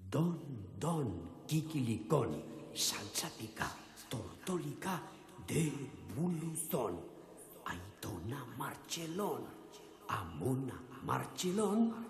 Don, kikilikon, saltzatika, tortolika, de buluzon, Aitona Martxelon, Amona Martxelon.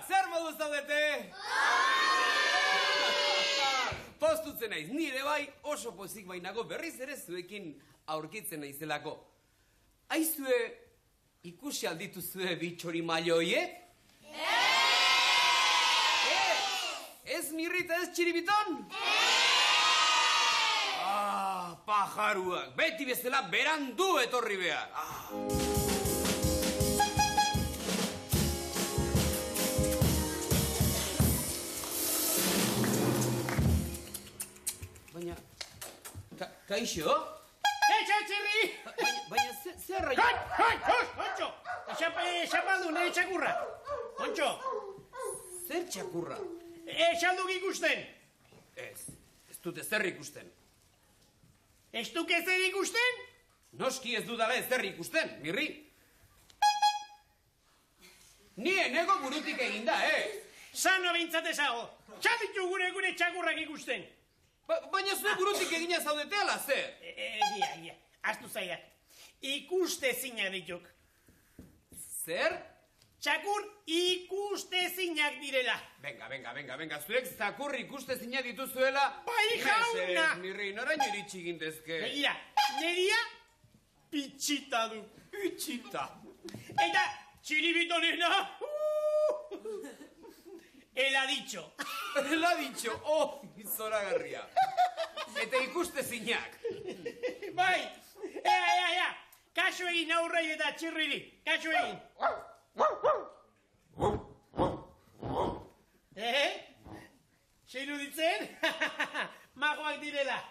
Zer moduz zaudete? Postutzen naiz, nire bai oso pozik bainago berriz ere zuekin aurkitzen naizelako. Aizue, ikusi aldituzue bitxori mailo hoiek? Ez Mirri eta ez Txiribiton? Pajaruak, beti bezala berandu etorri behar. Baina, kaixo? Txirri! Baina, zer raio? Kontxo! Xapaldu, nire txakurra! Kontxo! Zer txakurra? Xalduk ikusten! Ez dut ezer ikusten. Ez duk ezer ikusten? Noski ez dudala ezer ikusten, Mirri. Ni enego burutik eginda, Zano bintzatezago! Txaditu gure txakurrak ikusten! Baina zure burutik egina zaudete ala, zer? Egia, astu zaiak. Ikuste zinak dituk. Zer? Txakur ikuste zinak direla. Venga, zuek zakur ikuste zinak dituzuela. Bai, jauna! Mesedez, Mirri, noraino iritsi gintezke? Begira, neria pitxita du. Pitxita. Eta Txiribitonena... El ha dicho. El ha dicho, zoragarria. Eta ikuste zinak. Bai, ea, kaso egin aurrei eta Txirriri, kaso egin. Seiru ditzen? Majoak direla.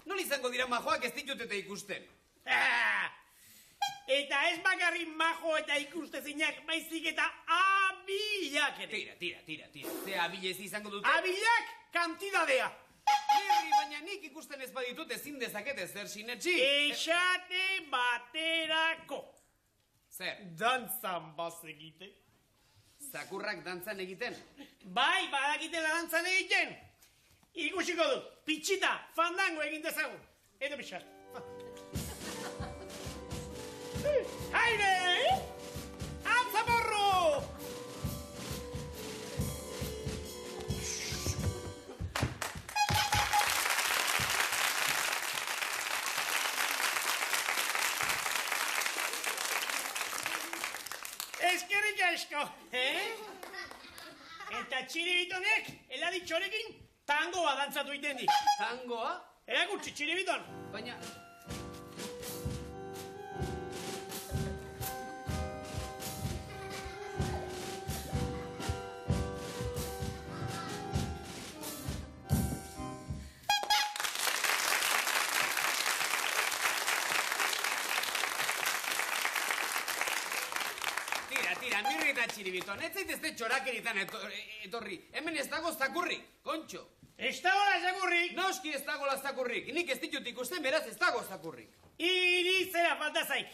Nola izango dira majoak ez ditut eta ikusten? Eta ez bakarrik majo eta ikuste zinak, baizik eta abilak ere. Tira. Ze abilez izango dute? Abilak kantidadea. Mirri, baina nik ikusten ez baditut ezin dezakete zer sinetxi. Esate baterako. Zer? Dantzan bazegite. Zakurrak dantzan egiten? Bai, badakitela dantzan egiten. Ikusiko du, pitxita, fandango egin dezagun. Edo pixat. Haide! Altzaborro! Eskerrik asko, Eta Txiribitonek, heladitxorekin, tangoa dantzatu iten dik. Tangoa? Erakutsi, Txiribiton. Baina... Tira, Mirri eta Txiribiton, ez zaitezte txorakeritan etorri. Hemen ez dago zakurrik, Kontxo. Ez dagoela zakurrik. Noski ez dagoela zakurrik. Nik ez ditut ikusten, beraz ez dago zakurrik. Irizera falta zaik.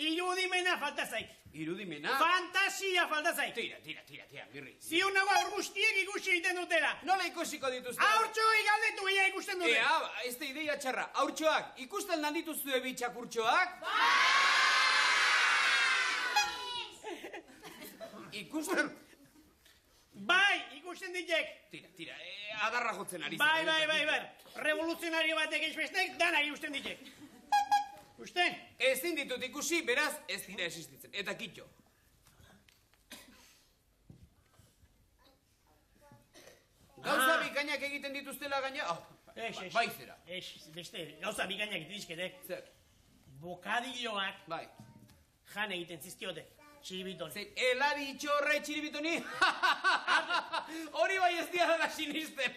Irudimena falta zaik. Irudimena? Fantasia falta zaik. Tira, Mirri. Ziur nago aur guztiek ikusi egiten dutela. Nola ikusiko dituzte? Aurtxoik galdetu ea ikusten dute. Ez da ideia txarra. Aurtxoak, ikusten lan dituzue bitxakurtxoak? Ikusten? Bai, ikusten ditek. Tira, adarra jotzen ari. Bai. Revoluzionario batek ezbestek, danak ikusten ditek. Usten? Ezin ditut ikusi, beraz, ez dira existitzen. Eta kitxo. Gauza bikainak egiten dituztela gaina... Bai zera. Beste, gauza bikainak egiten dizketek. Zer? Bokadilloak. Bai. jan egiten zizkiote, txiribiton. Zein, elari txorre txiribitoni? Hori bai ez diadala sinisten.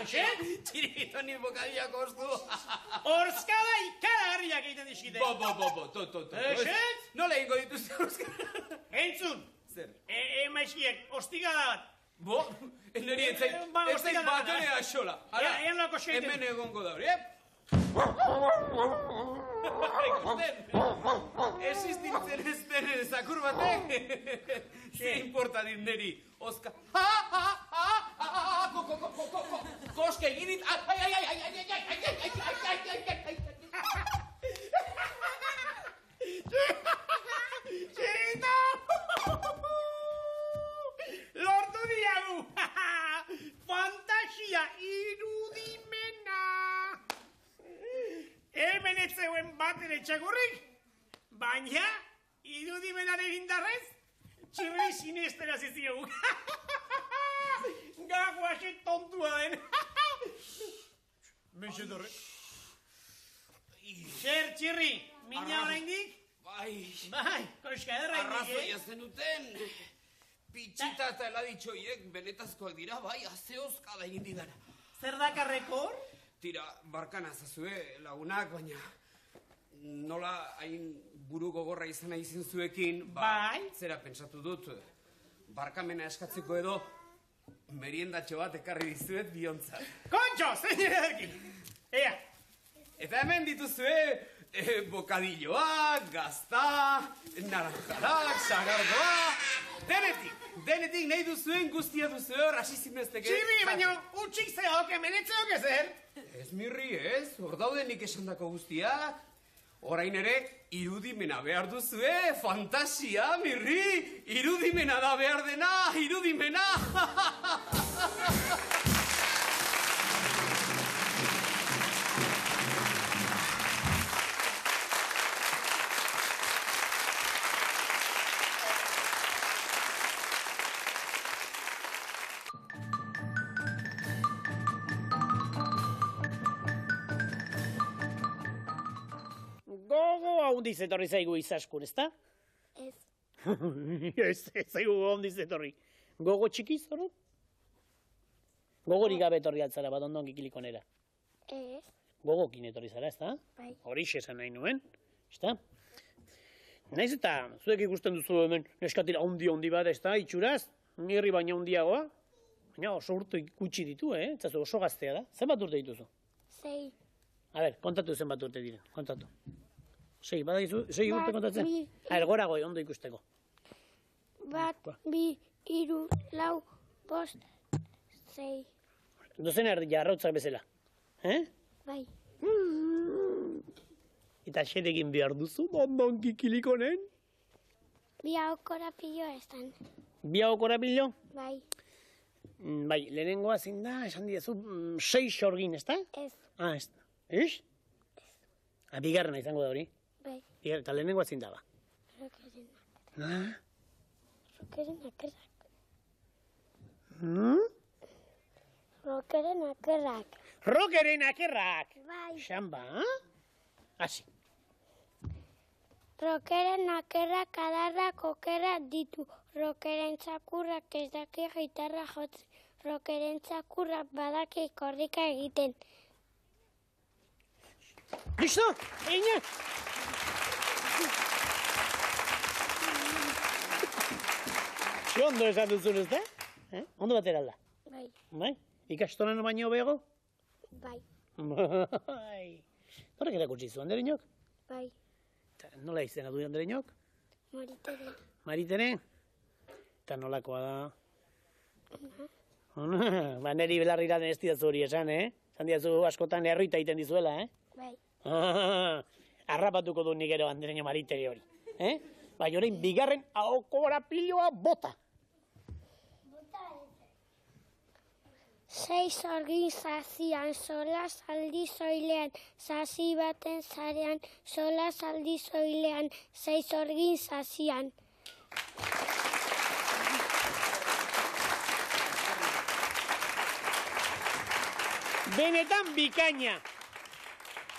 Exe? Txiribitoni bokadilla kostu. Horskada ikaragarriak egiten dizkite. To. Exe? Nola egingo dituzte horskada? Entzun, Zer? maizkiek, ostigada bat. Bo, niri ez zait batene axola. Ean lako xeiten. Hemen egongo da hori, Existitzen ez den zakur batek? Ze importa dit neri? Oska... Koske eginit... Txirito! Lortu diagu! Fantasia irudimena! Hemen ez zeuen baten etxakurrik, baina irudimenaren indarrez, txirri sinestera ziziogu. Gago hase tontua den. Menxe dorre. Zer, txirri, mina oraindik? Bai, koska erra indik, Arrazoia zenuten. Pitxita eta heladitxoiek benetazkoak dira, bai, azeozkada egin didara. Zer dakarrekor? Tira, barkana zazue lagunak, baina nola hain buru gogorra izan izin zuekin, Bai. Zera pentsatu dut, barkamena eskatzeko edo meriendatxo bat ekarri dizuet biontzat. Kontxo, zein ederkin. Ea. Eta hemen dituzue bokadilloak, gazta, naranjadak, sagardoa, denetik nahi duzuen guztia duzue hor, hasi zinezteke. Txirri, baina utxik zeok, hemen etzeok ezer. Ez mirri ez, hor daude nik esandako guztiak. Orain ere, irudimena behar duzue, fantasia, mirri, irudimena da behar dena, irudimena. Gogo handiz etorri zaigu izaskun, ezta? Ez. Ez zaigu handiz etorri. Gogo txikiz, hori? Gogorik gabe etorri altzara, bat ondon kikilikonera. Ez. Gogokin etorri zara, ezta? Bai. Hori esan nahi nuen, ezta? Naiz eta zuek ikusten duzu hemen neskatila handi bat, ezta? Itxuraz, nirri baina handiagoa. Baina oso urte gutxi ditu, Etzazu oso gaztea da. Zenbat urte dituzu? 6. A ber, kontatu zenbat urte diren, kontatu. 6, badakizu, 6 urte kontatzen? Bi. Gora goi, ondo ikusteko. 1, 2, 3, 4, 5, 6. Dozen erdi jarrautzak bezala. Bai. Eta xerekin behar duzu, bondon kikilikonen? Bi aukora pilo estan. Bi aukora pilo? Bai. Bai, lehenengoa zein da, esan diazu, 6 sorgin, ezta? Ez. Ez. Ez? Bigarrena izango da hori. Bai. Eta lehenengoa zein da ba. Rokeren akerrak. Rokeren akerrak. Rokeren akerrak. Rokeren akerrak! Bai. Xamba, hasi. Rokeren akerrak adarrak okerrak ditu. Rokeren txakurrak ez daki gitarra jotzen. Rokeren txakurrak badaki korrika egiten. Listo? Egin! Ondo esan duzun, ez da? Ondo batera alda. Bai. Bai? Ikastolan baino bego? Bai. Bai. Norek erakutsi zu, Andereñok? Bai. Nola izena du Andereñok? Maritere. Maritere? Eta nolakoa da? Ba, neri belarrira den ez diazu hori esan, Esan diazu askotan erruita egiten dizuela, Bai. Arrapatuko du nik ero Andereño Maritere hori. Bai, orain bigarren ahokora piloa bota. 6 sorgin zazian, sola zaldi zoilean, zazi baten zarean, sola zaldi zoilean, 6 sorgin zazian. Benetan bikaina.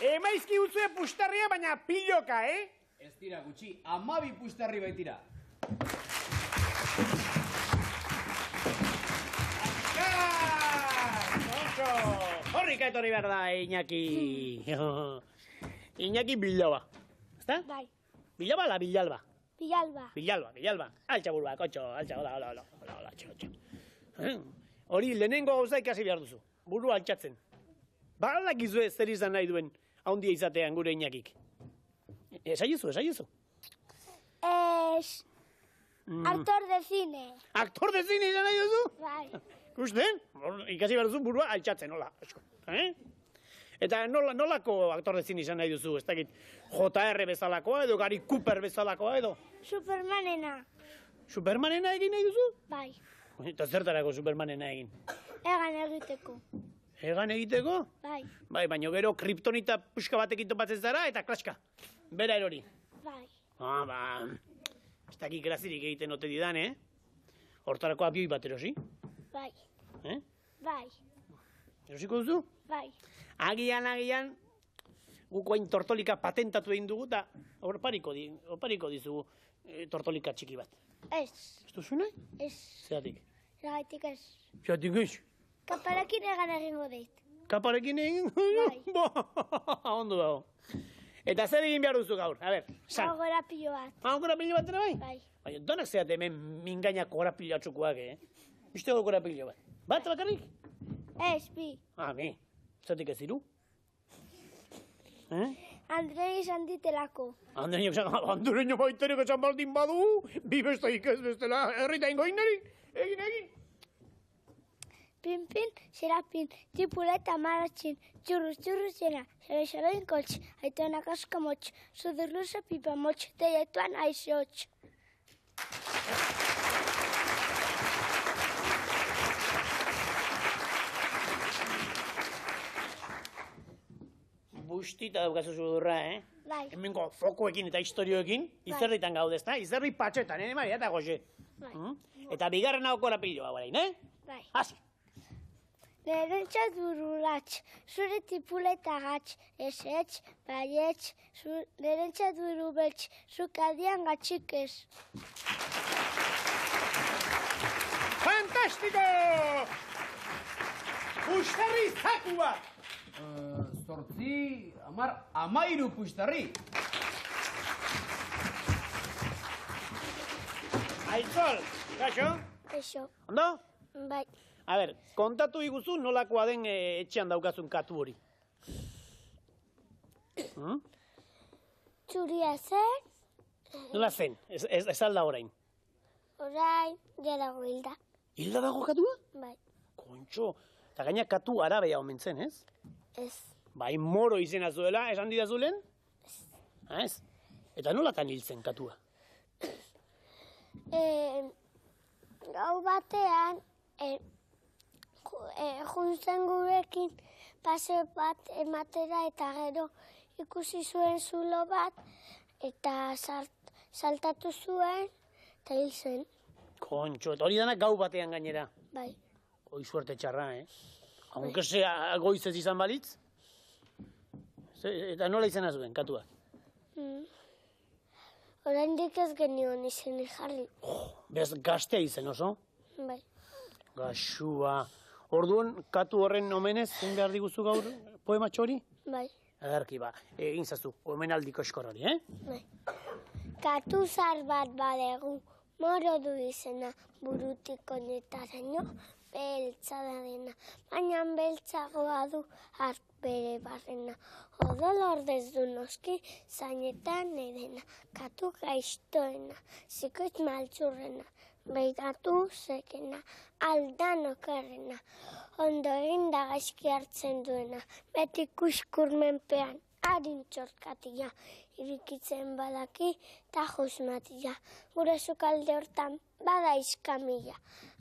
Emaizki utzue pustarria, baina piloka, Ez dira gutxi, 12 puxtarri baitira. Horrika etorri behar da, Iñaki. Iñaki Bilaba. ¿Está? Bai, ¿Bilaba la Villalba? Bilalba. Billalba. Altxa burua, kotxo, altxa, hola, txo. Hori, lehenengo gauza ikasi behar duzu. Burua altxatzen. Badakizu ez zer izan nahi duen haundia izatean gure Iñakik. Esaiezu. Es... actor de cine. Aktor de cine izan nahi duzu? Bai. Ikusten? Ikasi behar duzu burua altxatzen, hola, asko. Eta nolako aktor de cine izan nahi duzu? Ez dakit, JR bezalakoa edo Gary Cooper bezalakoa edo? Supermanena. Supermanena egin nahi duzu? Bai. Eta zertarako Supermanena egin? Egan egiteko. Egan egiteko? Bai. Bai, baina gero kriptonita puska batekin topatzen zara eta klaska. Bera erori. Bai. Ez dakik grazirik egiten ote didan, Hortarako abioi bat erosi. Bai. Eh? Bai. Erosiko duzu? Bai. Agian, guk hain tortolika patentatu egin dugu, eta opariko dizugu tortolika txiki bat. Ez. Ez duzu nahi? Ez. Zeratik? Zergatik ez. Zeratik ez? Kaparekin egan egingo deit. Kaparekin egin? Bai. Ondo dago. Eta zer egin behar duzu gaur? A ber, san. Gorapilo bat. Gorapilo bat ere bai? Bai. Baina, donak zeat hemen mingainak gorapilo atzukoak, Bistego gorapilo bat. Bat bakarrik? Ez, bi. Bi. Zeratik ez ziru? Andrei izan ditelako. Andreño baiterek esan baldin badu, bi besteik ez bestela, herrita ingoinari, egin. Pin, serapin, tipuleta maratxin, txurruz jena, xeroin koltx, aitonak asko motx, sudurluza pipa motx, teietuan aizeotx. Bustita daukazu sudurra, Bai. Hemengo fokoekin eta historioekin, izerritan gaude, ezta? Izerri patxetan, Maria eta Goxe. Bai. Eta bigarren hau korapiloa barain, Bai. Hasi. Nerentzat burulatx, zure tipuleta gatx, esetx, baietx, nerentzat buru beltx, zukadian gatxik ez. Fantastiko! Puxtarri zaku bat! 8, 13 puxtarri. Aitzol, gaxo? Eixo. Ondo? Bai. A ber, kontatu iguzu nolakoa den etxean daukazun katu hori. Txuria zen, Nola zen? Ez alda orain. orain, jadago hilda. Hilda dago katua? Bai. Kontxo, eta gaina katu arabea omen zen, ez? Ez. Bai, moro izena zuela, esan didazulen? Ez. Eta nolatan hil zen katua? Gau batean, juntzen gurekin paseo bat ematera eta gero ikusi zuen zulo bat eta saltatu zuen eta hil zen. Kontxo, eta hori danak gau batean gainera. Bai. Hoi suerte txarra, Aunque sea goizez izan balitz? Eta nola izena zuen, katua? Oraindik ez genion izen jarri. Bez gaztea izen oso? Bai. Gaxua. Orduan, katu horren omenez, zein behar diguzu gaur poema txori? Bai. Ederki ba, egin zazu, omenaldiko eskor hori, Bai. Katu zar bat badegu, moro du izena, burutik honetaraino, beltza da dena, baina beltzagoa du hark bere barrena. Odol ordez du noski, zainetan edena, katu gaiztoena, zikoit maltsurrena, behiratu zekena, aldan okerrena, ondo egin da gaizki hartzen duena, beti kuskurmenpean, harin txorkatia, irikitzen badaki eta josmatia, gure sukalde hortan bada iskamila,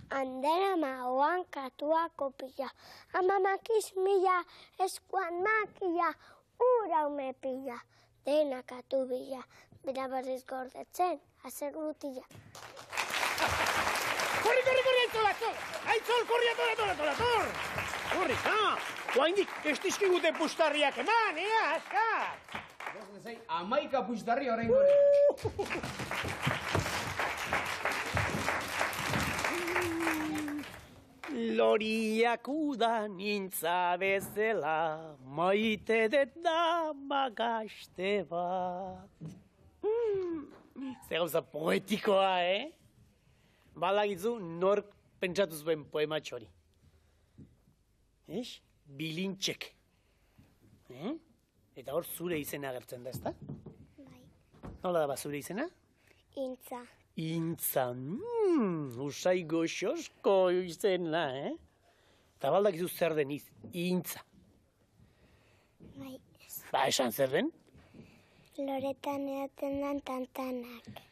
handera magoan katua kopia, ama makiz mila, eskuan makia, ura ume pila, dena katu bila, bera berriz gordetzen, azer gutila. Korri, Aitzol, korri, ator! Korri, oaindik, ez dizkigute pustarriak eman, askar! Amaika puxtarri horrein Loriak udan intza bezala, maite dut dama gazte bat. Zer gauza poetikoa, Balagizu nork pentsatu zuen poematxo hori. Bilintxek. Eta hor zure izena agertzen da, ezta? Bai. Nola da ba zure izena? Intza. Intza, usai goxosko izena, Eta baldakizu zer den intza. Bai. Ba, esan zer den? Loretan egoten dan tantanak.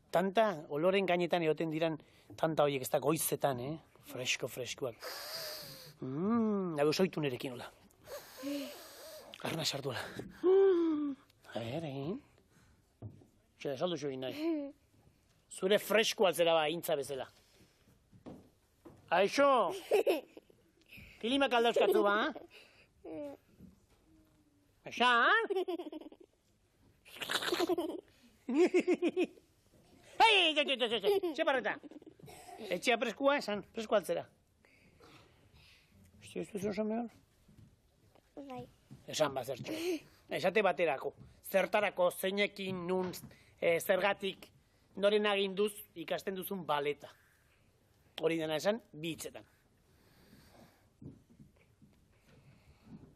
Tanta, oloren gainetan egoten diran tanta horiek, ez da goizetan, freskoak. Dago soitu nerekin, hola. Arna sartuela. A ber, egin. Saldu xo egin nahi. Zure fresko altzera ba, intza bezala. Aixo! Kilimak aldauzkatzu ba, Esan? Txeparreta! Etxea preskua, esan, presko altzera. Ez duzu esan behar? Bai. Esan bat zertxo. Esate baterako. Zertarako, zeinekin, nun, zergatik, noren aginduz ikasten duzun baleta. Hori dena esan, bi hitzetan.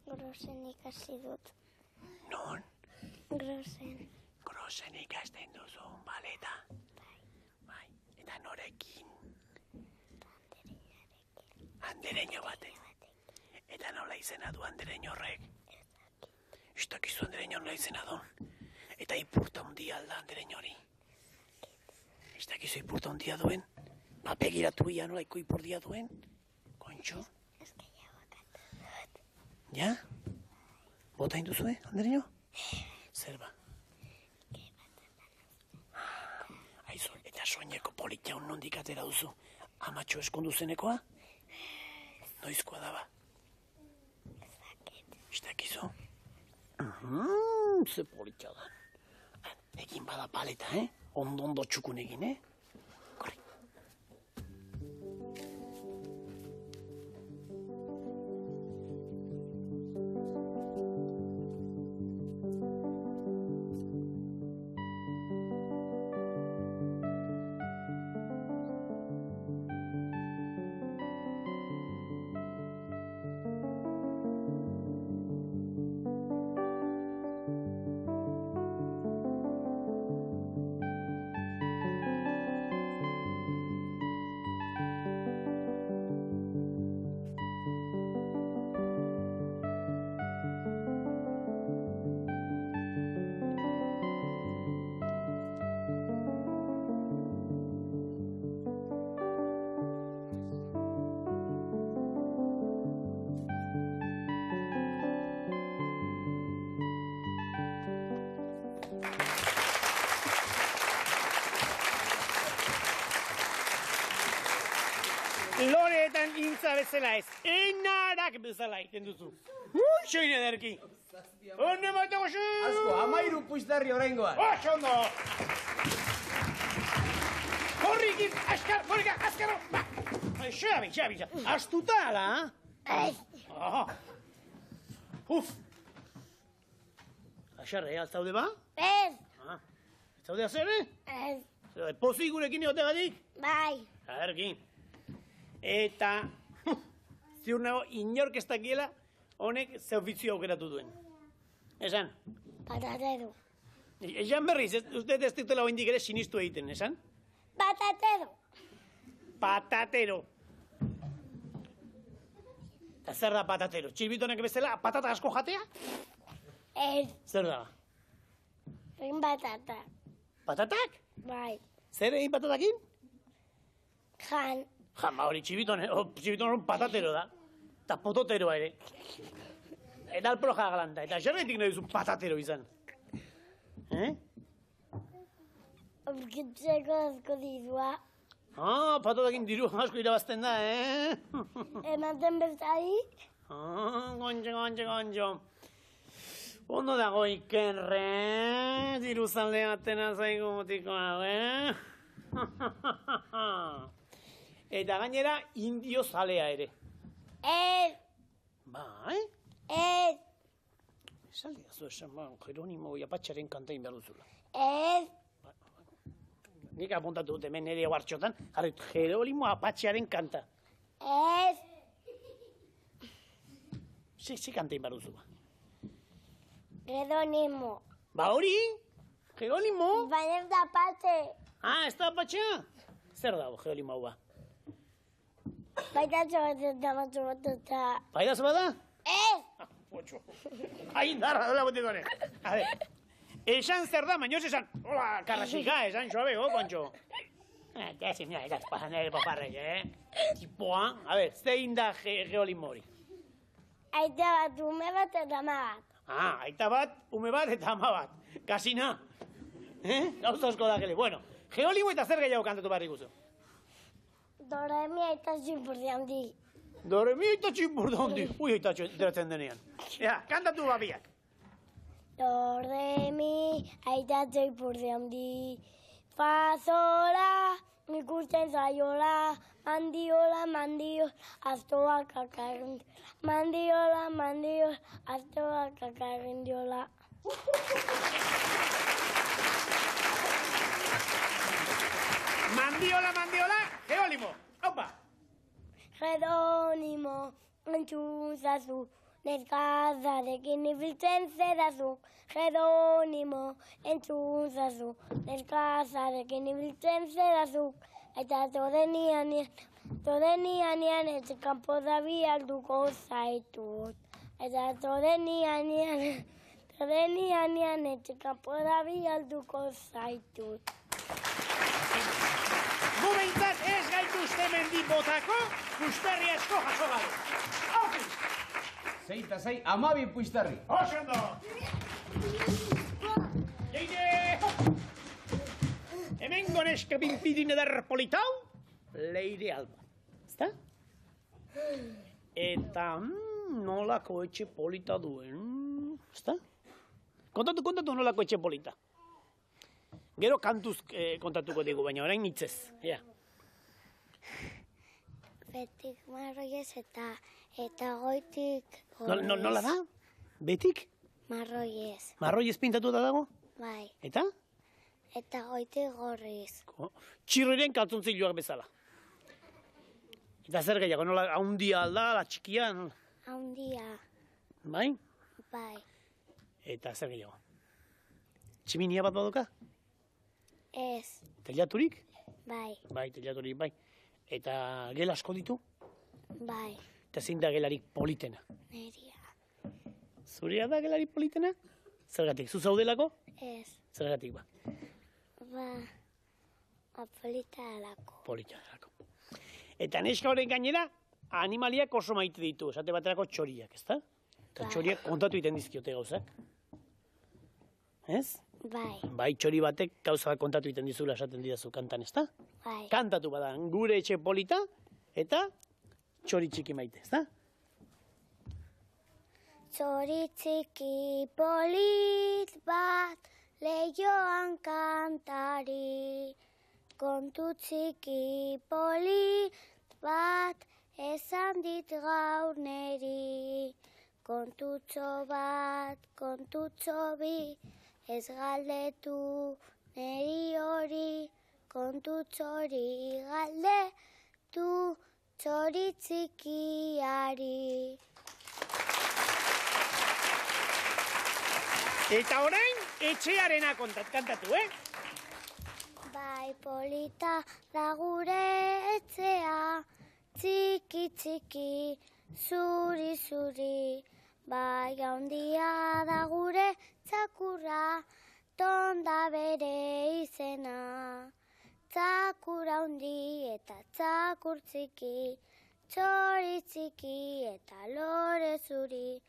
Grosen ikasi dut. Non? Grosen. Grosen ikasten duzun baleta. Bai. Eta norekin? Andereño batek. Eta nola izena du andereño horrek? Ez dakizu andereño nola izena duen. Eta ipurta hundia alda andereño hori. Ez dakizu ipurta hundia duen? Ba, begiratu ia nolaiko ipurdia duen? Kontxo? Ja? Bota induzue, andereño? Zer ba? Aizu, eta soineko politxaun nondik atera duzu. Amatxo eskondu zenekoa? Noizkoa daba? Ez dakizu? Ze politxa da. Egin bada paleta, Ondo txukun egin, Korri. Loreetan intza bezala ez, enarak bezala iten duzu. Xoin ederki. Honne batako zu! Asko, 13 puxtarri horrengoan. Oso ondo! Korrikin, askar, korrika, askaro! Xabi. Astuta, ala? Ez. Uf! Axarre, altzaude ba? Ez. Zaude azere? Ez. Pozik gurekin egotegatik? Bai. Agerkin. Eta, ziur nago, inork ez dakiela, honek ze ofizio aukeratu duen. Esan? Patatero. Esan berriz, uste ez dutela oindik ere sinistu egiten, esan? Patatero. Patatero. Eta zer da patatero? Txilbitonek bezala patata asko jatea? Ez. Zer da? Egin patata. Patatak? Bai. Zer egin patatakin? Jan. Jama hori txibitonen patatero da. Eta pototeroa ere. Eta alpro jagalanta. Eta xerretik nahi duzu patatero izan. Aurkitzeko asko dirua. Patatakin diru asko irabazten da, Ematen bezari. Gontxo. Ondo dago Ikerre, diruzalde atena zaigu mutiko hau, Eta gainera, indio zalea ere. Ez, Bai? ez, Esaldi da zu esan, Jeronimo Apatxaren kantain behar duzula. ez, Nik apuntatu dut hemen nire huartxotan, jarri, Jeronimo Apatxaren kanta. ez, Ze kantain behar duzula. Jeronimo. Ba hori, Jeronimo. Baina ez da parte. Ez da Apatxa? Zer dago Jeronimo hau ba? Baita txobatzen batuta. Paidazo bada? Ez, Potxo. Indarra dola botiko honek. A ver, esan zer da, baina ez esan, hola, karrasika, esan suabego, Kontxo. Kasi, mira, ez pasan ere paparrek, Tipoa, a ver, zein da Jeronimo hori? aita bat, ume bat eta ama bat. Aita bat, ume bat eta ama bat. Kasina. Gauza asko da gele. Bueno, Jeronimo eta zer gehiago kantatu barri guzu? Doremi aita txinpurdi handi. Doremi aita txinpurdi handi. Ui, aita txenteratzen denean. Kantatu babiak. Doremi aita txinpurdi handi. Fazola, ikusten zaiola. Mandiola, mandiola, aztoa kakarrindiola. Mandiola, mandiola, aztoa kakarrindiola. Mandiola, mandiola, Jeronimo. Opa! Jeronimo, entzuzazu, neskazarekin ibiltzen zerazu. Jeronimo, entzuzazu, neskazarekin ibiltzen zerazu. Eta todenian etxekampo da bialduko zaitut. Eta todenian etxekampo da bialduko zaitut. Gu behintzat ez gaituzte mendi botako, pusperri asko jaso gabe. Hauki! Sei eta sei, 12 puistarri. Osondo! Leire! Hemen goneska binpidin eder politau, Leire Alba. Ezta? Eta nolako etxe polita duen, ezta? Kontatu nolako etxe polita. Gero kantuz kontatuko digu, baina orain hitzez. Betik marroiez eta goitik Nola da? Betik? marroiez. Marroiez pintatu da dago? Bai, Eta? eta goitik gorriz. Txirroiren kaltzontzilloak bezala. Eta zer gehiago, nola haundia alda, la txikia, nola? Haundia, Bai? bai, Eta zer gehiago? Tximinia bat badoka? ez, Telaturik? bai, Bai, telaturik, bai. Eta gela asko ditu? bai, Eta zein da gelarik politena? neria, Zurea da gelarik politena? Zergatik, zu zaudelako? ez, Zergatik, ba. apolita alako. Politena. Eta neska horren gainera, animaliak oso maite ditu, esate baterako txoriak, ezta? Eta txoriak kontatu egiten dizkiote gauzak. Ez? Bai, Bai, txori batek gauza kontatu egiten dizula esaten didazu kantan, ezta? bai, Kantatu bada, gure etxe polita eta txori txiki maite, ezta? txori txiki polit bat, lehioan kantari. Kontu txiki polit bat, esan dit gaur neri. Kontutxo bat, kontutxo bi, ez galdetu neri hori. Kontutxori galdetu txori txikiari. Eta orain, etxearena kantatu, Bai polita da gure etxea, txiki txiki, zuri zuri. Bai handia da gure txakurra, tonda bere izena. Txakur handi eta txakur txiki, txori txiki eta lore zuri.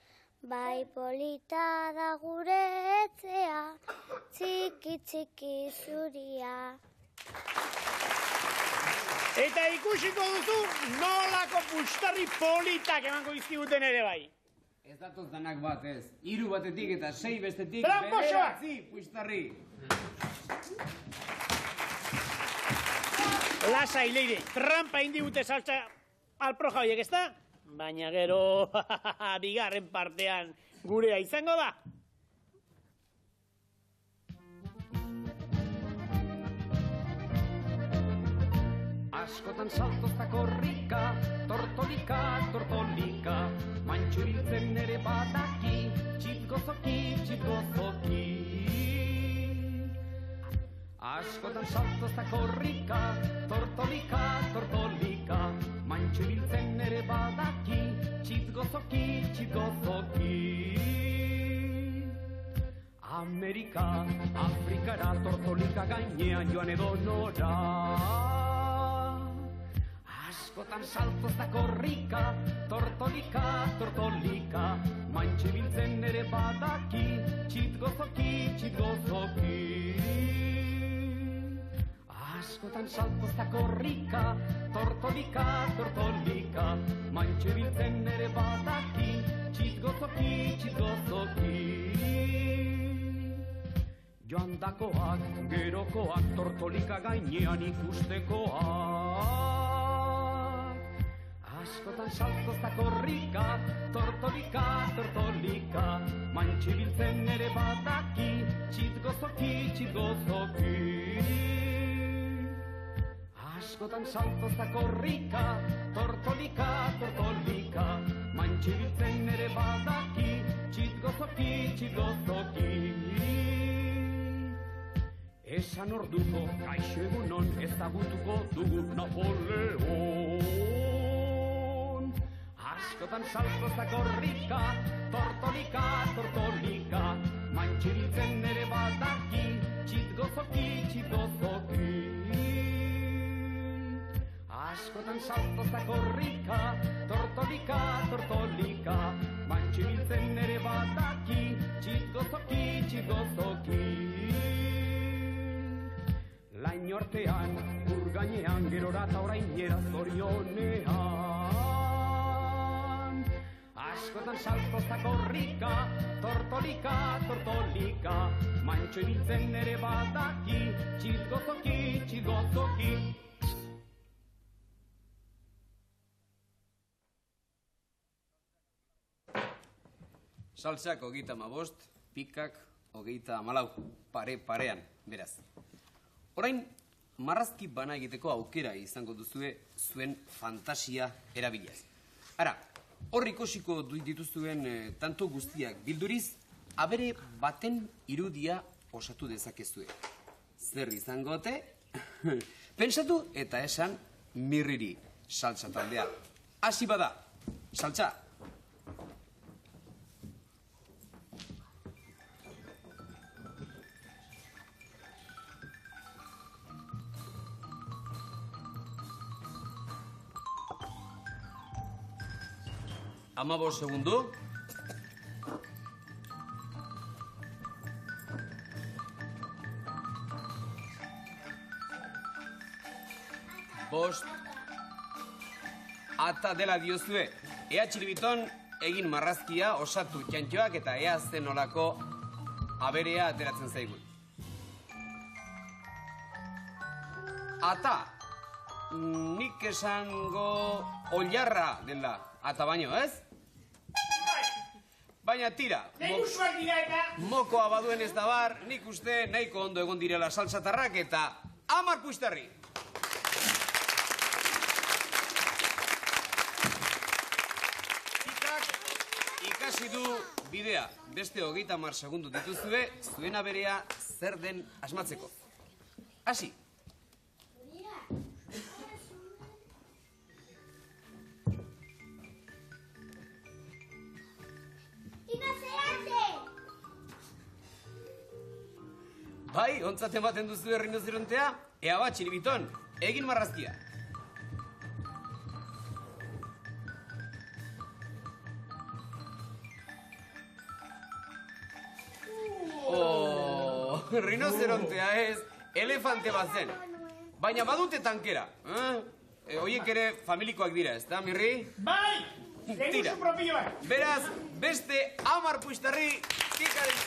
Bai polita da gure etxea, txiki txiki zuria. Eta ikusiko duzu nolako pustarri politak emango izkiguten ere bai. Ez datoz danak bat, ez. 3 batetik eta 6 bestetik... Tramposoak! 9, puistarri! Lasai, leire, trampa indigute saltza alproja horiek, ezta? Baina gero, bigarren partean gurea izango da. Askotan saltozta korrika, tortolika, tortolika, mantxo biltzen ere badaki, txitgozoki, txitgozoki. Askotan saltozta korrika, tortolika, tortolika, mantxo biltzen ere badaki, txitgozoki, txitgozoki. Amerika, Afrikara, tortolika gainean joan edo nora. Askotan saltozta korrika, tortolika, tortolika, mantxe biltzen ere badaki, txitgozoki, txitgozoki. Askotan saltozta korrika, tortolika, tortolika, mantxe biltzen ere badaki, txitgozoki, txitgozoki. Joandakoak, gerokoak, tortolika gainean ikustekoak. Askotan saltozta korrika, tortolika, tortolika, mantxe biltzen ere badaki, txitgozoki, txitgozoki. Askotan saltozta korrika, tortolika, tortolika, mantxe biltzen ere badaki, txitgozoki, txitgozoki. Esan orduko, kaixo egunon, ezagutuko dugu Napoleon. Askotan saltozta korrika, tortolika, tortolika, mantxe biltzen ere badaki, txitgozoki, txitgozoki. Askotan saltozta korrika, tortolika, tortolika, mantxe biltzen ere badaki, txitgozoki, txitgozoki. Lain ortean, urgainean, gerora eta orainera zorionean. Askotan saltozta korrika, tortolika, tortolika, mantxo biltzen ere badaki, txitgozoki, txitgozoki. Saltsak 35, pikak 34, pare-parean, beraz. Orain, marrazki bana egiteko aukera izango duzue zuen fantasia erabiliaz. Ara, hor ikusiko dituzuen tanto guztiak bilduriz, abere baten irudia osatu dezakezue. Zer izango ote? Pentsatu eta esan mirriri, saltsa taldea. Hasi bada, saltsa! Amabos segundo. Bost. Ata dela diozue. Ea txiribiton egin marrazkia osatu txantxoak eta ea zen olako aberea ateratzen zaigun. Ata. Nik esango oilarra dela. Ata baino, ez? Baina tira. Mokoa baduen ez da bar, nik uste nahiko ondo egon direla saltsatarrak eta 10 puistarri. Pikak ikasi du bidea. Beste 30 segundu dituzue, zuen aberea zer den asmatzeko. Hasi. Bai, ontzat ematen duzu errinozerontea, ea bat, txiribiton, egin marrazkia. Rinozerontea ez, elefante bat zen. Baina badute tankera. Hoiek ere familikoak dira, ez da, Mirri? Bai! Lehenguzu propio bat. Beraz, beste 10 puistarri pikaren.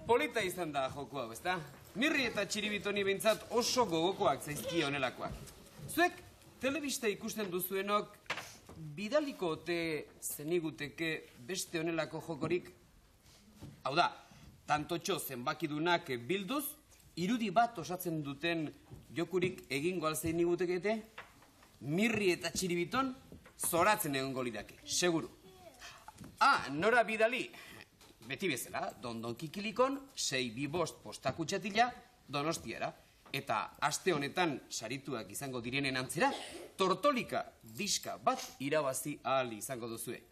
Polita izan da joko hau, ezta? Mirri eta Txiribitoni behintzat oso gogokoak zaizki honelakoak. Zuek, telebista ikusten duzuenok, bidaliko ote zeniguteke beste honelako jokorik? Hau da, tantotxo zenbakidunak bilduz, irudi bat osatzen duten jokurik egingo alzein nigutekete, Mirri eta Txiribiton zoratzen egongo lidake, seguru. Nora bidali? Beti bezala, Don Kikilikon, 6-2-5 postakutxatila Donostiara. Eta aste honetan sarituak izango direnen antzera, tortolika diska bat irabazi ahal izango duzue.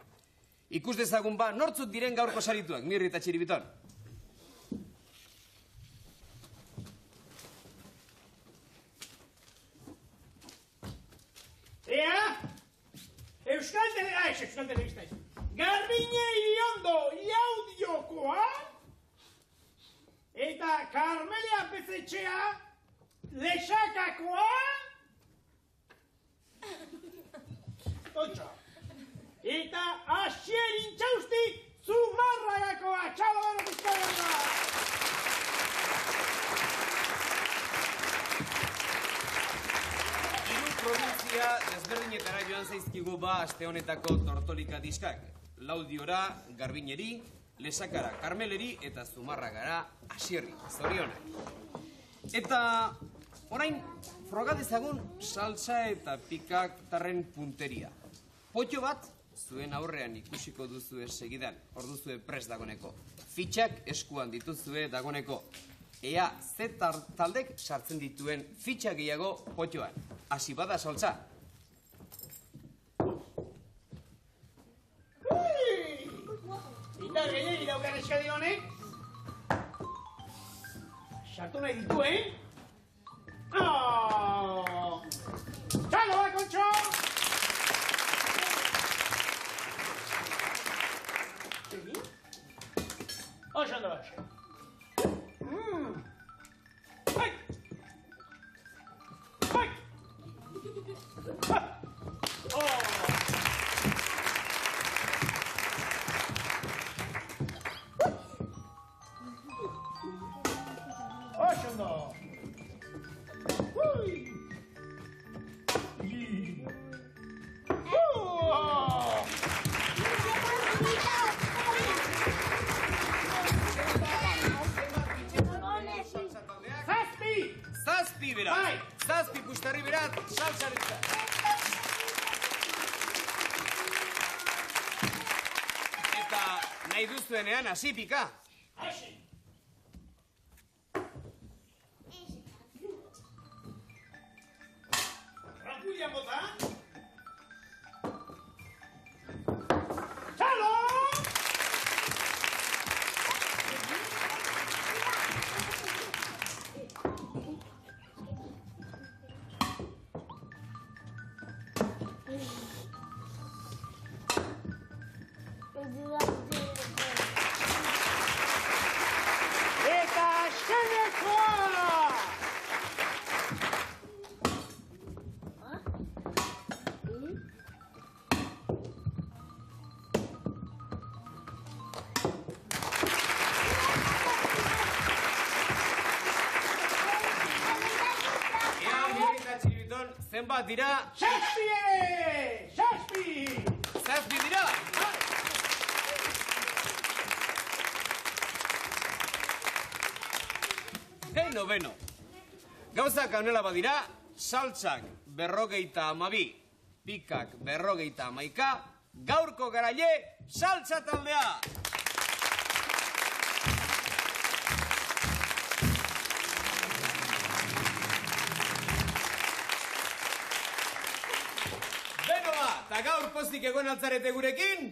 Ikus dezagun ba, nortzuk diren gaurko sarituak, Mirri eta Txiribiton? Euskal Telebista. Garbiñe Iriondo Iaudiokoa eta Carmelia Pezetxea Lexakakoa Tontxa eta Asier Intxausti Zumarragakoa. Txalo gero bizkarra! Provintzia desberdinetara joan zaizkigu ba aste honetako tortolika diskak. Laudiora, Garbineri, Lesakara, Karmeleri eta Zumarragara Asierri. Zorionak. Eta orain frogadezagun saltsa eta pikak tarren punteria. Potxo bat zuen aurrean ikusiko duzue segidan, orduzue prest dagoneko. Fitxak eskuan dituzue dagoneko. Ea ze taldek sartzen dituen fitxa gehiago potxoan. Hasi bada saltza. Eta gehiagin daukan eskadi honek. Sartu nahi dituen. Txalo ba, Kontxo! Oso ondo bat. Hai! Hai! Oso ondo! Zazpi beraz! Bai! Zazpi pustarri beraz, saltzaritza! Eta nahi duzuenean hasi pika! Hasi! Rapulla bota! Txalo! Eta xenekoa! Ea, Mirri eta Txiribiton, zenbat dira? Zazpi ere! Zazpi! Zazpi dira! Beno. Gauzak honela badira, saltsak 52, pikak 51, gaurko garaile, saltsa taldea! Beno ba, eta gaur pozik egon altzarete gurekin?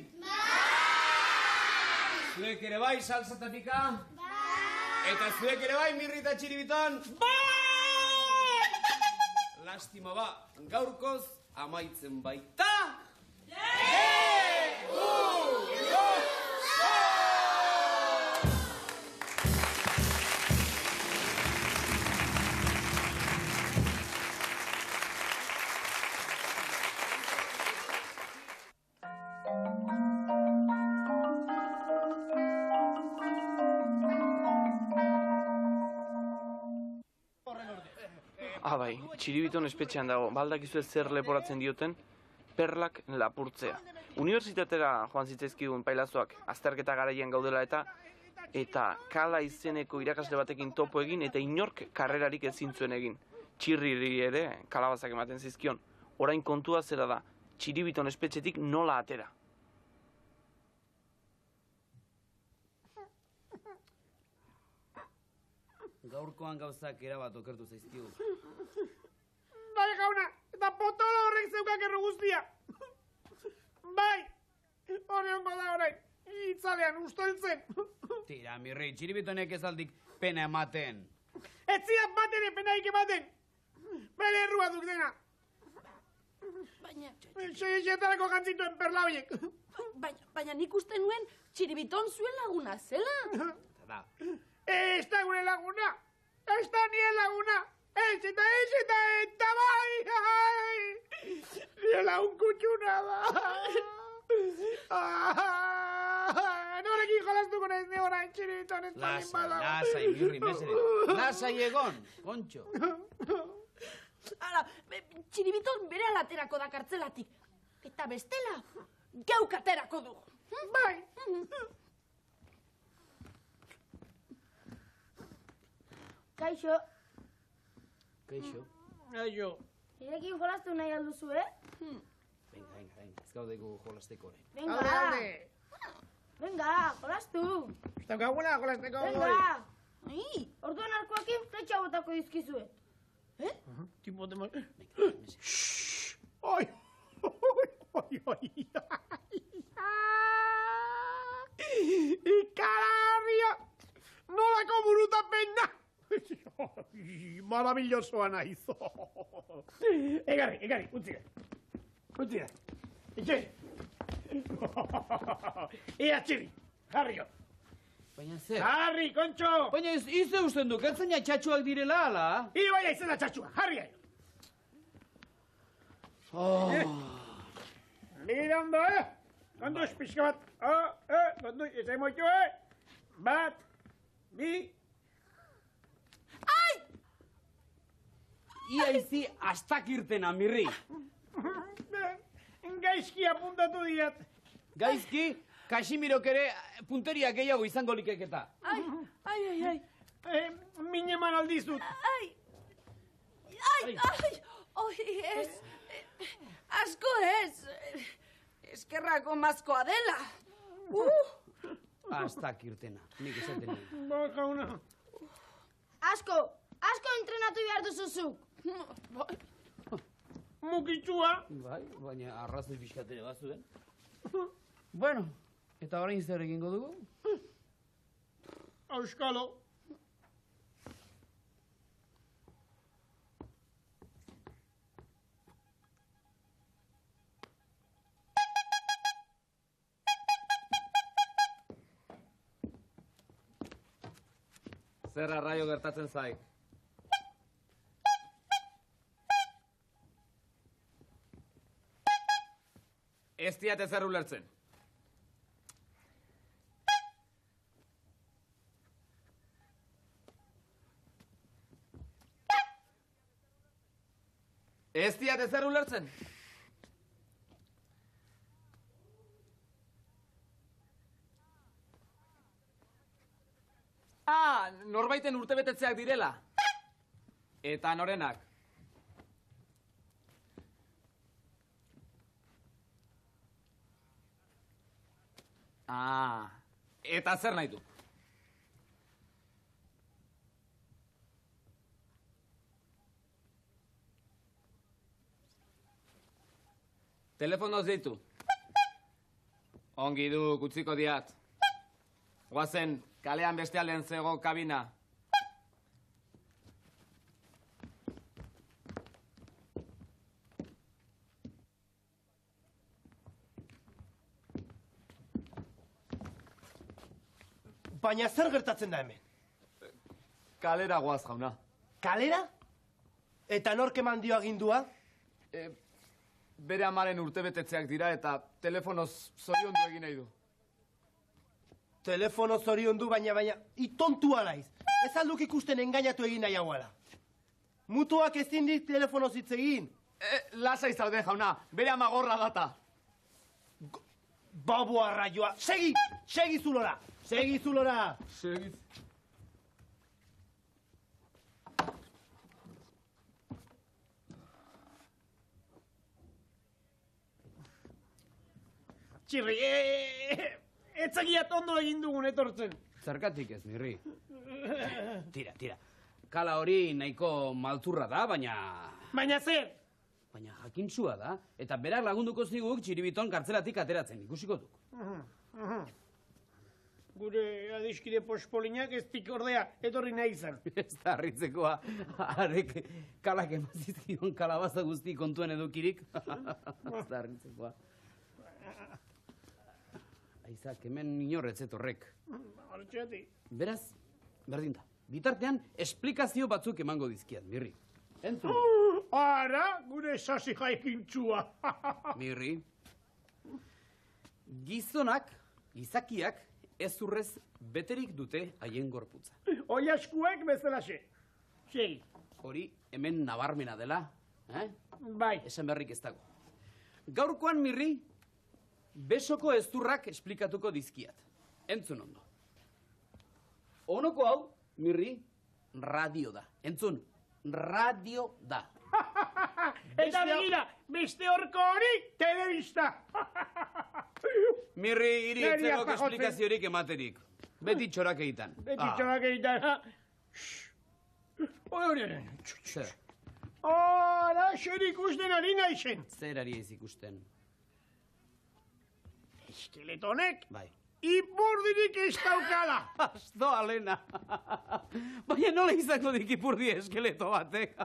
Zuek ere bai, saltsa eta pika? Eta zuek ere bai, Mirri eta Txiribiton? Lastima ba, gaurkoz amaitzen baita... Bai, Txiribiton espetxean dago, baldakizu zer leporatzen dioten, perlak lapurtzea. Unibertsitatera joan zitzaizkidun pailazoak, azterketa garaian gaudela eta Kala izeneko irakasle batekin topo egin eta inork karrerarik ezin zuen egin. Txirriri ere kalabazak ematen zizkion. Orain kontua zera da, Txiribiton espetxetik nola atera. Gaurkoan gauzak erabat okertu zaizkigu. Bai, jauna, eta potolo horrek zeukak erru guztia. Bai, hori ongo da orain, itzalean usteltzen. Tira, Mirri, Txiribitonek ez aldik pena ematen. Ez zidan baten penaik ematen. Bere errua duk dena. Baina... Seietarako jantzituen perla horiek. Baina nik uste nuen Txiribiton zuen laguna zela. Da. Ez da gure laguna. Ez da nien laguna. Ez eta bai. Nien lagun kutxuna da. Norekin jolastuko nahiz ne orain Txiribiton ez palin bada. Lasai, Mirri, mesere. Lasai egon, kontxo. Ara, Txiribiton bere alaterako da kartzelatik. Eta bestela, geuk aterako du. Bai. Kaixo, Kaixo. Aio. nirekin jolastu nahi alduzu, eh? Venga, ez gaudeko jolasteko ere. Venga, venga, jolastu. Ez daukaguna jolasteko hori. Venga, Ai, orduan arkoakin fletxa botako dizkizuet. Tipo de... Shhh! Oi, Ikararria! Nolako burutapen da! Maravillosoa naiz. Egarri, utzi. Itxe. Ea txiri, jarri jo. Baina zer? Jarri, kontxo! Baina ize usten duk, ertzaina txatxuak direla, ala? Ibaia izena txatxua, jarri aio. Mira ondo, Gonduz, pixka bat. Gonduz, ez emoitu, Bat, bi... Ia izi astak irtena, Mirri. Gaizki apuntatu diat. Gaizki, Kasimirok ere punteria gehiago izango likeketa. ai. Min eman aldizut. Ai, ez. Asko ez. Eskerrako mazkoa dela. Astak irtena, nik esaten nire. Ba, jauna. Asko entrenatu behar duzuzuk. Mukitsua. Bai, baina arrazoi pixkatere bazuen. Bueno, eta orain zer egingo dugu? Auskalo. Zer arraio gertatzen zaik? Ez diat ezer ulertzen. Ez diat ezer ulertzen. Norbaiten urtebetetzeak direla. Eta norenak. Eta zer nahi du? Telefonoz deitu. Ongi du, utziko diat. Goazen, kalean beste aldean zego kabina. Baina zer gertatzen da hemen? Kalera goaz, jauna. Kalera? Eta nork eman dio agindua? Bere amaren urtebetetzeak dira eta telefonoz zoriondu egin nahi du. Telefono zoriondu baina, itontua laiz. Ez alduk ikusten engainatu egin nahi hauala. mutuak ezin dit telefono hitz egin. Lasai zaude, jauna, bere amagorra data. Baboa raioa, segi zulora. Segiz. Txirri, etzakiat ondo egin dugun etortzen. Zergatik ez, Mirri. Tira. Kala hori nahiko maltzurra da, baina... Baina zer? Baina jakintsua da, eta berak lagunduko ziguk Txiribiton kartzelatik ateratzen, ikusiko duk. Gure adiskide pospolinak ez dik ordea etorri nahi izan. Ez da harritzekoa, harek kalak emazizkion kalabaza guzti kontuen edukirik. Ez da harritzekoa. Aizak, hemen inorretzet horrek. Hortxeati. Beraz, berdin da. Bitartean, esplikazio batzuk emango dizkiat, Mirri. Entzun. Ara, gure sasi jaikintxua. Mirri. Gizonak, gizakiak, ez urrez beterik dute haien gorputza. Oiaskuek bezalaxe. Segi. Hori hemen nabarmena dela, Bai. esan berrik ez dago. Gaurkoan, Mirri, besoko ezurrak esplikatuko dizkiat. Entzun ondo. Onoko hau, Mirri, radio da. Entzun, radio da. Eta begira, beste horko hori, telebista. Mirri, hiri etzegok esplikaziorik ematerik. Beti txorak egiten. Hori. Zer, Ara, zer ikusten ari naizen. zer ari ez ikusten. Eskeletonek, Bai. ipurdirik ez daukala. Asto, Alena. Baina nola izango dik ipurdi eskeleto batek.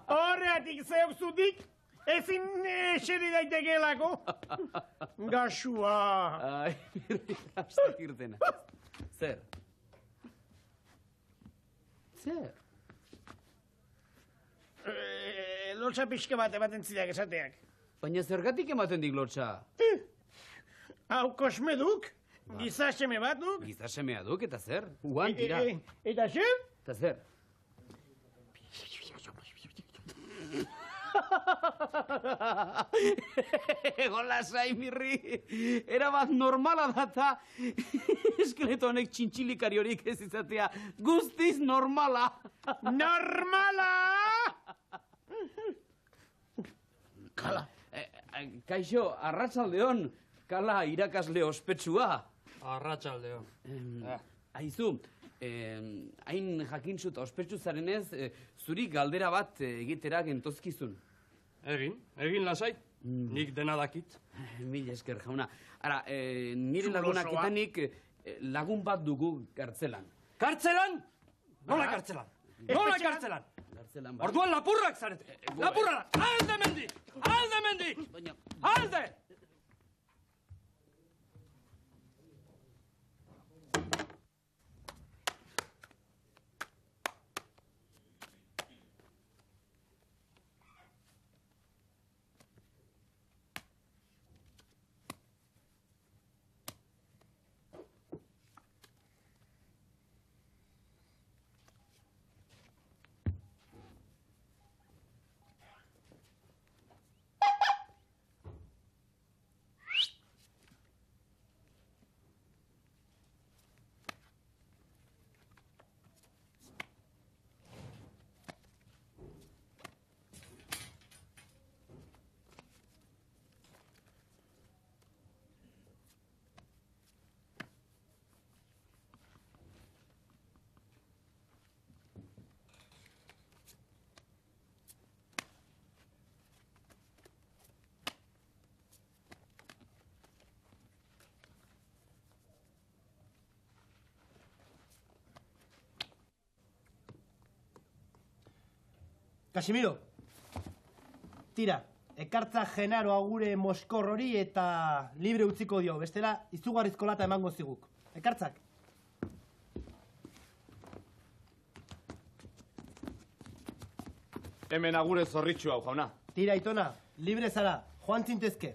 Horreatik zehopzutik, ezin eseri daitekelako. Gasua. Ai, Mirri, hastak irtena. Zer? Zer? Lotsa pixka bat ematen zidak esateak. Baina zergatik ematen dik lotxa? Hau kosme duk, giza seme bat duk. Giza semea duk, eta zer? Uan, tira. Eta zer? Eta zer? Egon lasai, Mirri. Erabat normala data. Eskeleto honek txintxilikari horik ez izatea. Guztiz normala. Normala! Kala. Kaixo, arratsaldeon. Kala irakasle ospetsua. Arratsaldeon. Aizu, hain jakintzu eta ospetsu zarenez, zuri galdera bat egitera gentozkizun. Egin lasai. Nik dena dakit. Mil esker, jauna. Ara, nire lagunak eta nik lagun bat dugu kartzelan. Kartzelan? Nola kartzelan? Nola kartzelan? Kartzelan, bai. Orduan lapurrak zarete. Lapurra! Alde mendi! Alde mendi! Baina, Alde! Casimiro, tira, ekartza Genaro agure moskor hori eta libre utziko dio, bestela izugarrizko lata emango ziguk. Ekartzak. Hemen agure zorritxu hau, jauna. Tira, Itona, libre zara, joan zintezke.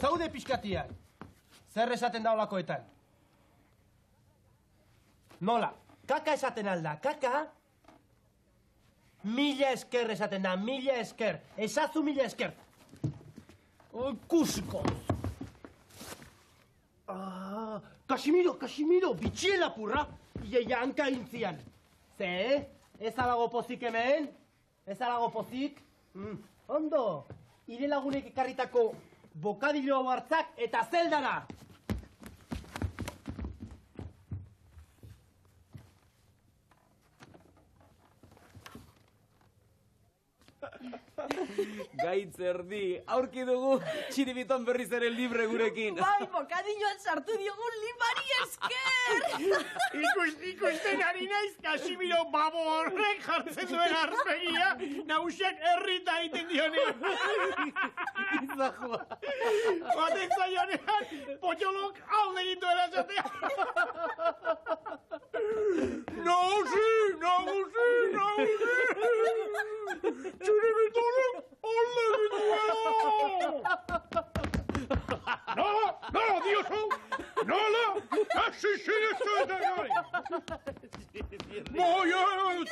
Zaude pixkatiak. Zer esaten daulakoetan? Nola, kaka esaten alda, kaka? Mila esker esaten da, mila esker. Esazu mila esker. Kusiko. Kasimiro, bitxien lapurra. Iaia hanka intzian. Ze, ez alago pozik hemen? Ez alago pozik? Ondo, ire lagunek ekarritako bokadilo hau hartzak eta zeldara. Gaitz erdi, aurki dugu Txiribiton berriz ere libre gurekin. Bai, bokadilloan sartu diogun limari esker! Ikusten ari naiz, Kasimiro babo horrek jartzen duen arzpegia, nagusiak errita egiten dione. Izajoa. Baten zaionean, potxolok alde egin duela esatea. Nagusi! Txiribitonek alde egin duela! No, diosu! Nola! Hasi sinestu eta gari! Moiet!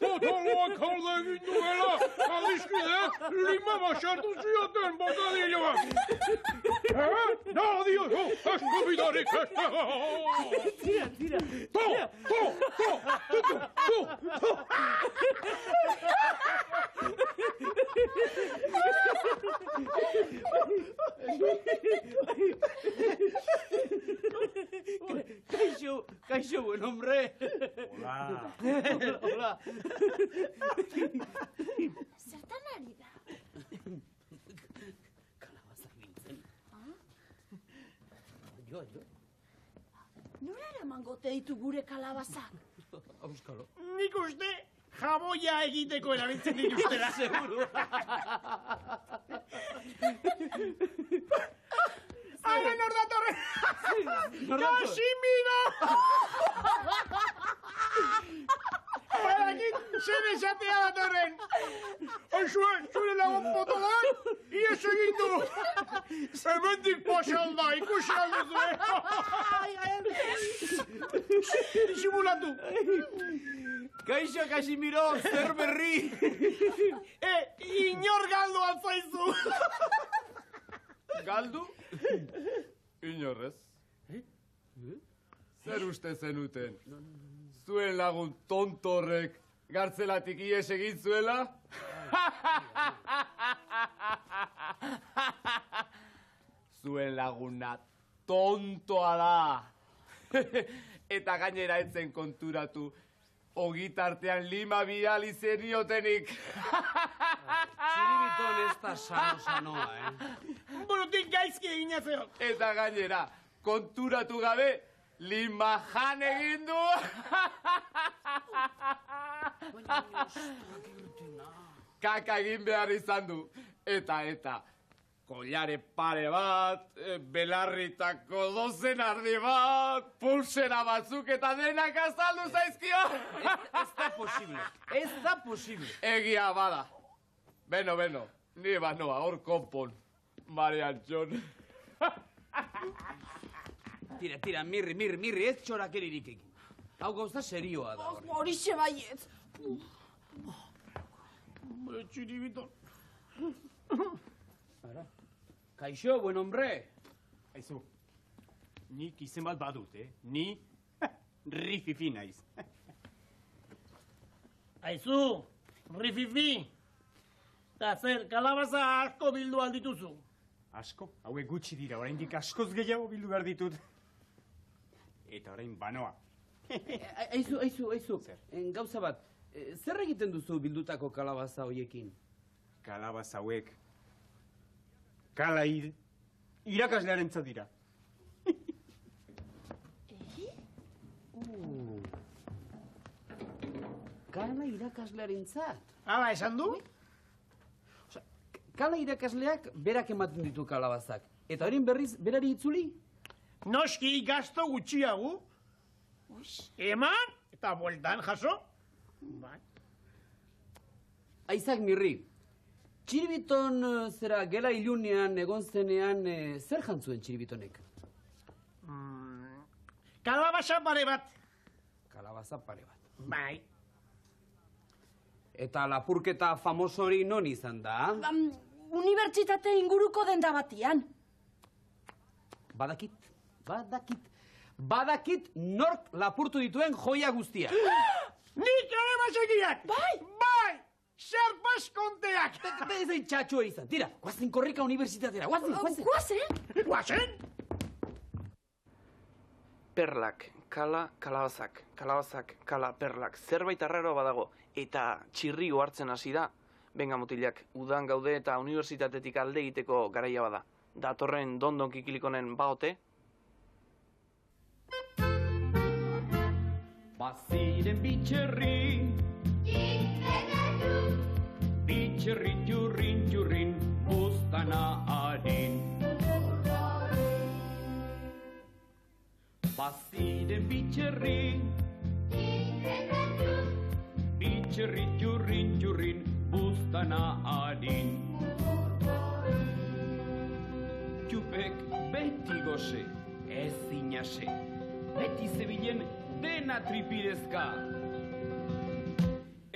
Potoloak alde egin duela! Aldizkideak lima basartu zioten bokadilloak! No, diosu! Asko bidarik ez! Tira. To! Kaixo, buen hombre. Hola. Zertan ari da? Kalabazak nintzen. Jo. Nora eramango te ditu gure kalabazak? Auskalo. Nik uste jaboia egiteko erabiltzen dituztela. Seguro. Ara nor datorren! Kasimiro! Badakit zer esatea datorren. Zure lagun potolak, ies egin du. Hemendik pasalda, ikusi alduzue. Disimulatu. Kaixo, Kasimiro, zer berri? Inor galdu altzaizu. Galdu? Inorrez. Zer uste zenuten? Zuen lagun tontorrek gartzelatik ies egin zuela? Zuen laguna tontoa da. Eta gainera etzen konturatu ogitartean lima bidali zeniotenik. Txiribiton ez da sanoa, Burutik gaizki egin ezeo. Eta gainera, konturatu gabe, lima jan egin du. Kaka egin behar izan du. Eta, kollare pare bat, belarritako 12 ardi bat, pulsera batzuk eta denak azaldu zaizkio. Ez da posible. Egia bada. Beno, ni banoa, hor konpon. Mariantxon. Tira, mirri, ez txorakeririk egin. Hau gauza serioa da. Horixe baietz. Txiribiton. Kaixo, buen hombre. Aizu, nik izen bat badut, Ni rififi naiz. Aizu, rififi. Eta zer, kalabaza asko bildu aldituzu. Asko? Hauek gutxi dira, oraindik askoz gehiago bildu behar ditut. Eta orain banoa. Aizu. Gauza bat, zer egiten duzu bildutako kalabaza hoiekin? Kalabaza hauek. Kala irakaslearen dira. Kala irakaslearen zat? Hala, esan du? Kala irakasleak berak ematen ditu kalabazak. Eta horien berriz, berari itzuli? Noski gasto gutxiago. Eman eta bueltan jaso. Aizak mirri, Txiribiton zera gela ilunean egon zenean zer jantzuen Txiribitonek? Kalabaza pare bat. Kalabaza pare bat. Bai. Eta lapurketa famosori non izan da? Unibertsitate inguruko denda batian. Badakit nork lapurtu dituen joia guztia. Nik ere basekiak! Bai! Xerpas konteak! Ez da txatxoa izan. Tira, guazen korrika unibertsitatera. Guazen! Guazen? Perlak, kala, kalabazak, kalabazak, kala, perlak. Zerbait arraro badago. Eta txirri hartzen hasi da. Benga mutilak, udan gaude eta unibertsitatetik alde egiteko garaia bada. Datorren dondon kikilikonen baote. Baziren bitxerri, bitxerri txurrin txurrin, buztana harin. Baziren bitxerri, bitxerri txurrin txurrin, buztana harin. Txupek beti goze, ez zinase, beti zebilen dena tripidezka.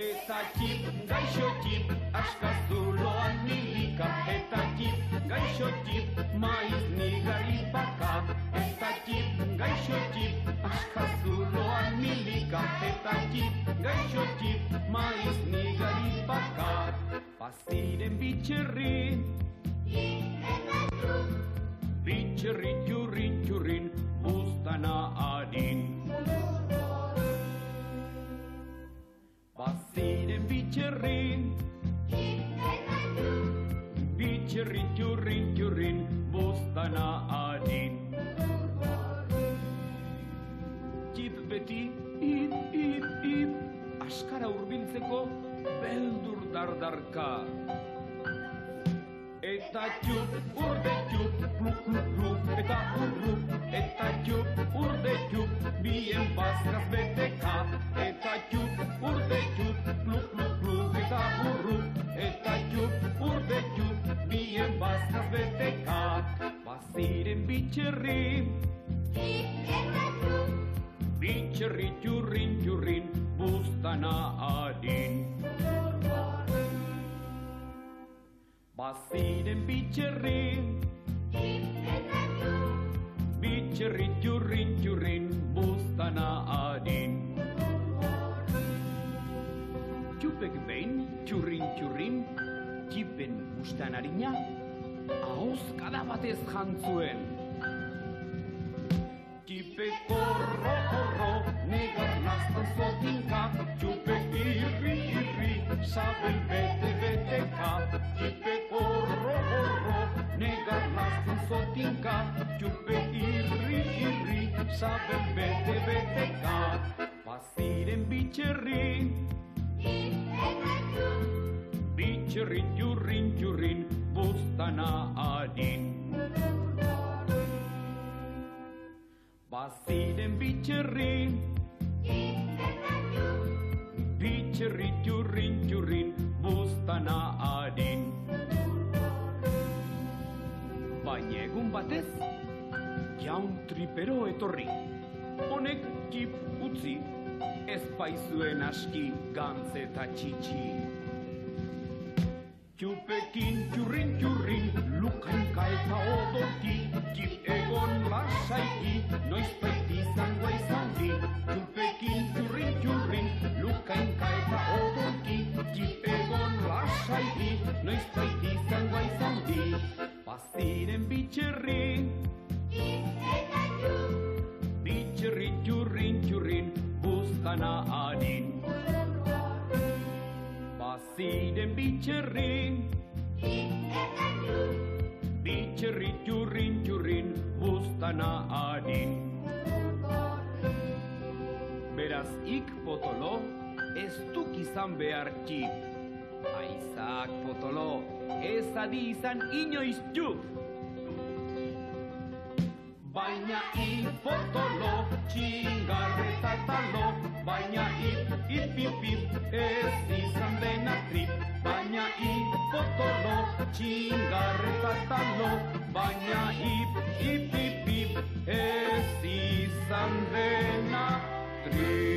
Eta txip, gaixo txip, askazuloan milika. Eta txip, gaixo txip, maiz nigari baka. Eta txip, gaixo txip, askazuloan milika. Eta txip, gaixo txip, maiz nigari baka. Baziren bitxerri, bitxerri txurrin txurrin, buztana harin. Baziren bitxerri, bitxerri txurrin txurrin, buztana harin. Txip beti, ip, askara hurbiltzeko beldur dardarka. Eta txup, urde txup, pluk, pluk, pluk, eta urrup. Eta txup, urde txup, bien bazkaz beteka. Eta txup, urde txup, pluk, pluk, pluk, eta urrup. Eta txup, urde txup, bien bazkaz beteka. Baziren bitxerri, bitxerri txurrin txurrin, buztana harin. Baziren bitxerri, bitxerri txurrin txurrin, buztana harin. Txupek behin, txurrin txurrin, txipen bustan harina, ahoz kada batez jantzuen. Txipek korro, korro, negar naztan zotinka. Txupek irri, irri, sabel bete, beteka. Txipek korro, korro, negar naztan zotinka. Txupek irri, irri, sabel bete, beteka. Baziren bitxerri, bitxerri txurrin txurrin, buztana harin. Baziren bitxerri, bitxerri txurrin txurrin, buztana harin. Baina egun batez, jaun tripero etorri. Honek txip utzi, ez baizuen aski gantz eta txitsi. Txupekin txurrin txurrin, lukanka eta odolki. Txip egon lasaiki, noiz baiti zangoa izandi. Txupekin txurrin txurrin, lukanka eta odolki. Txip egon lasaiki, noiz baiti zangoa izandi. Baziren bitxerri, bitxerri txurrin txurrin, buztana harin. Baziren bitxerri, bitxerri txurrin txurrin, buztana harin. Beraz ik potolo, ez duk izan behar txip. Aizak potolo, ez adi izan inoiz txup. Baina ik potolo, txingarreta talo. Baina ip, ez izan dena trip. Baina ik potolo, txingarreta talo. Baina ip, ez izan dena trip.